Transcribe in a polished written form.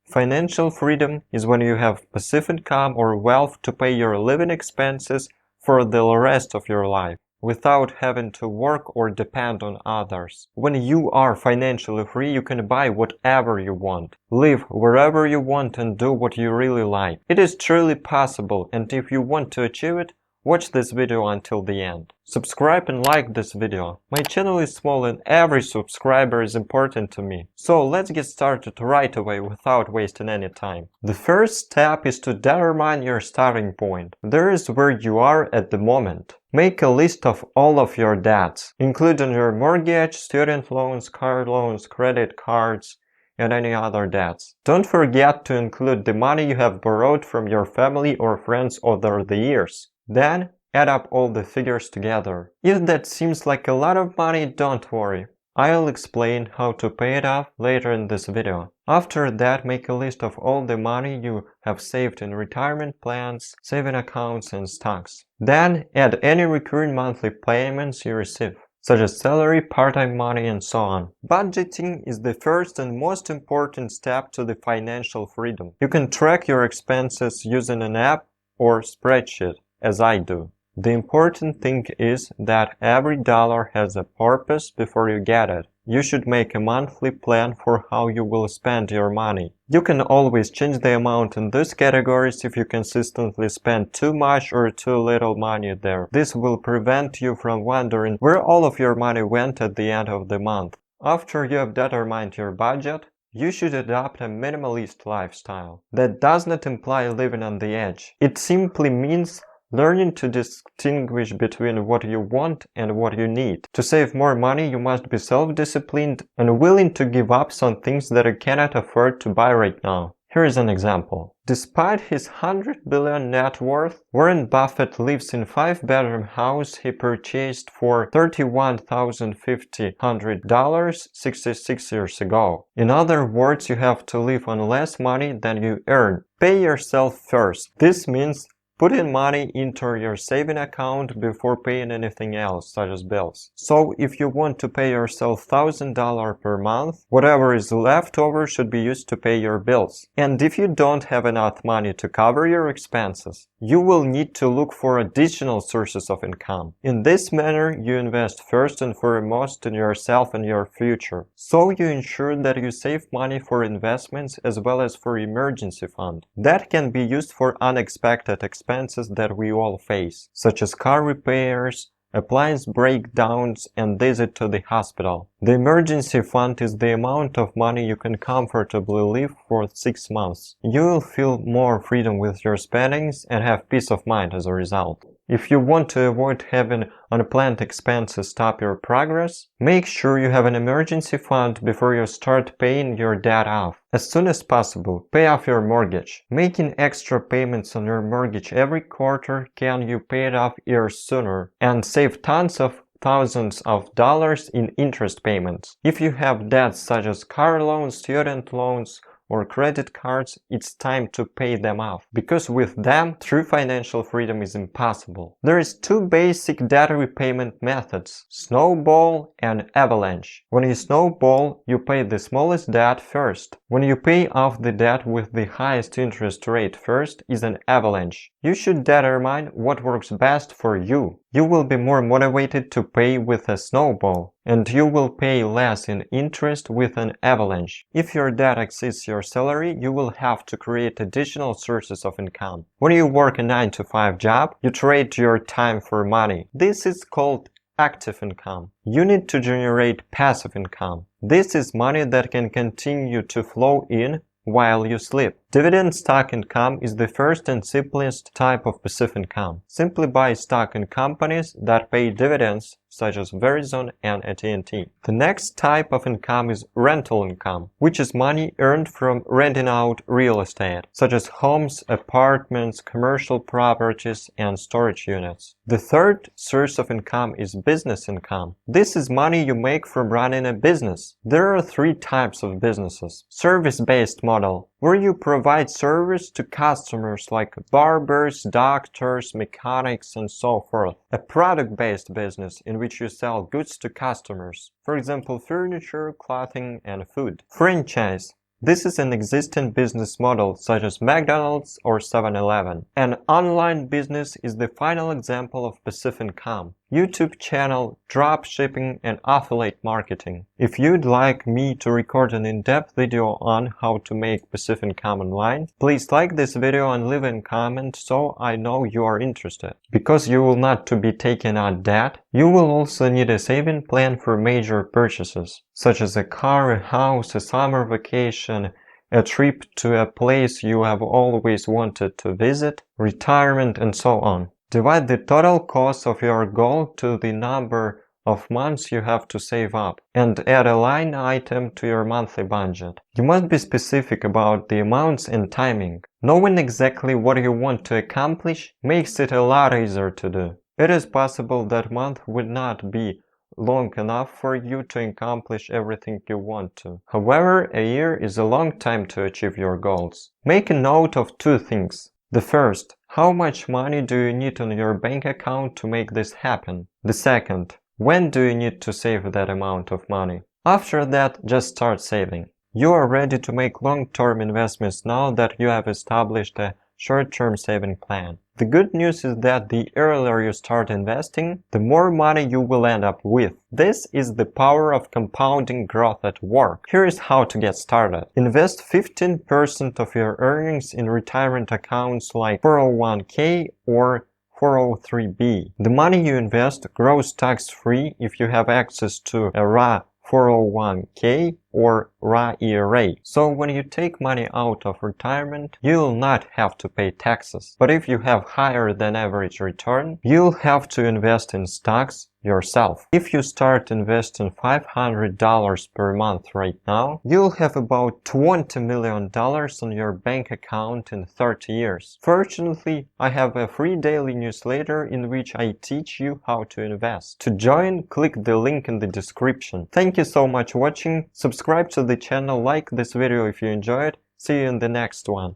Financial freedom is when you have passive income or wealth to pay your living expenses for the rest of your life, without having to work or depend on others. When you are financially free, you can buy whatever you want, live wherever you want, and do what you really like. It is truly possible, and if you want to achieve it, watch this video until the end. Subscribe and like this video. My channel is small and every subscriber is important to me. So let's get started right away without wasting any time. The first step is to determine your starting point. There is where you are at the moment. Make a list of all of your debts, including your mortgage, student loans, car loans, credit cards, and any other debts. Don't forget to include the money you have borrowed from your family or friends over the years. Then, add up all the figures together. If that seems like a lot of money, don't worry. I'll explain how to pay it off later in this video. After that, make a list of all the money you have saved in retirement plans, saving accounts, and stocks. Then, add any recurring monthly payments you receive, such as salary, part-time money, and so on. Budgeting is the first and most important step to the financial freedom. You can track your expenses using an app or spreadsheet, as I do. The important thing is that every dollar has a purpose before you get it. You should make a monthly plan for how you will spend your money. You can always change the amount in these categories if you consistently spend too much or too little money there. This will prevent you from wondering where all of your money went at the end of the month. After you have determined your budget, you should adopt a minimalist lifestyle. That does not imply living on the edge. It simply means learning to distinguish between what you want and what you need. To save more money, you must be self-disciplined and willing to give up some things that you cannot afford to buy right now. Here is an example. Despite his $100 billion net worth, Warren Buffett lives in a 5-bedroom house he purchased for $31,500 66 years ago. In other words, you have to live on less money than you earn. Pay yourself first. This means putting money into your saving account before paying anything else, such as bills. So, if you want to pay yourself $1,000 per month, whatever is left over should be used to pay your bills. And if you don't have enough money to cover your expenses, you will need to look for additional sources of income. In this manner, you invest first and foremost in yourself and your future. So you ensure that you save money for investments as well as for emergency fund. That can be used for unexpected expenses that we all face, such as car repairs, appliance breakdowns, and visit to the hospital. The emergency fund is the amount of money you can comfortably live for 6 months. You will feel more freedom with your spendings and have peace of mind as a result. If you want to avoid having unplanned expenses stop your progress, make sure you have an emergency fund before you start paying your debt off. As soon as possible, pay off your mortgage. Making extra payments on your mortgage every quarter can you pay it off years sooner and save thousands of dollars in interest payments. If you have debts such as car loans, student loans, or credit cards, it's time to pay them off, because with them, true financial freedom is impossible. There is 2 basic debt repayment methods: snowball and avalanche. When you snowball, you pay the smallest debt first. When you pay off the debt with the highest interest rate first is an avalanche. You should determine what works best for you. You will be more motivated to pay with a snowball, and you will pay less in interest with an avalanche. If your debt exceeds your salary, you will have to create additional sources of income. When you work a 9-to-5 job, you trade your time for money. This is called active income. You need to generate passive income. This is money that can continue to flow in while you sleep. Dividend stock income is the first and simplest type of passive income. Simply buy stock in companies that pay dividends, such as Verizon and AT&T. The next type of income is rental income, which is money earned from renting out real estate, such as homes, apartments, commercial properties, and storage units. The third source of income is business income. This is money you make from running a business. There are 3 types of businesses. Service-based model, where you provide service to customers like barbers, doctors, mechanics, and so forth. A product-based business in which you sell goods to customers, for example, furniture, clothing, and food. Franchise, This is an existing business model such as McDonald's or 7-Eleven. An online business is the final example of passive income. YouTube channel, drop shipping, and affiliate marketing. If you'd like me to record an in-depth video on how to make passive income online, please like this video and leave a comment so I know you are interested. Because you will not to be taking on debt, you will also need a saving plan for major purchases, such as a car, a house, a summer vacation, a trip to a place you have always wanted to visit, retirement, and so on. Divide the total cost of your goal to the number of months you have to save up, and add a line item to your monthly budget. You must be specific about the amounts and timing. Knowing exactly what you want to accomplish makes it a lot easier to do. It is possible that month would not be long enough for you to accomplish everything you want to. However, a year is a long time to achieve your goals. Make a note of two things. The first, how much money do you need on your bank account to make this happen? The second, when do you need to save that amount of money? After that, just start saving. You are ready to make long-term investments now that you have established a short-term saving plan. The good news is that the earlier you start investing, the more money you will end up with. This is the power of compounding growth at work. Here is how to get started. Invest 15% of your earnings in retirement accounts like 401k or 403b. The money you invest grows tax-free if you have access to a Roth 401k or Roth IRA. So when you take money out of retirement, you'll not have to pay taxes. But if you have higher than average return, you'll have to invest in stocks yourself. If you start investing $500 per month right now, you'll have about $20 million on your bank account in 30 years. Fortunately, I have a free daily newsletter in which I teach you how to invest. To join, click the link in the description. Thank you so much for watching. Subscribe to the channel, like this video if you enjoyed. See you in the next one.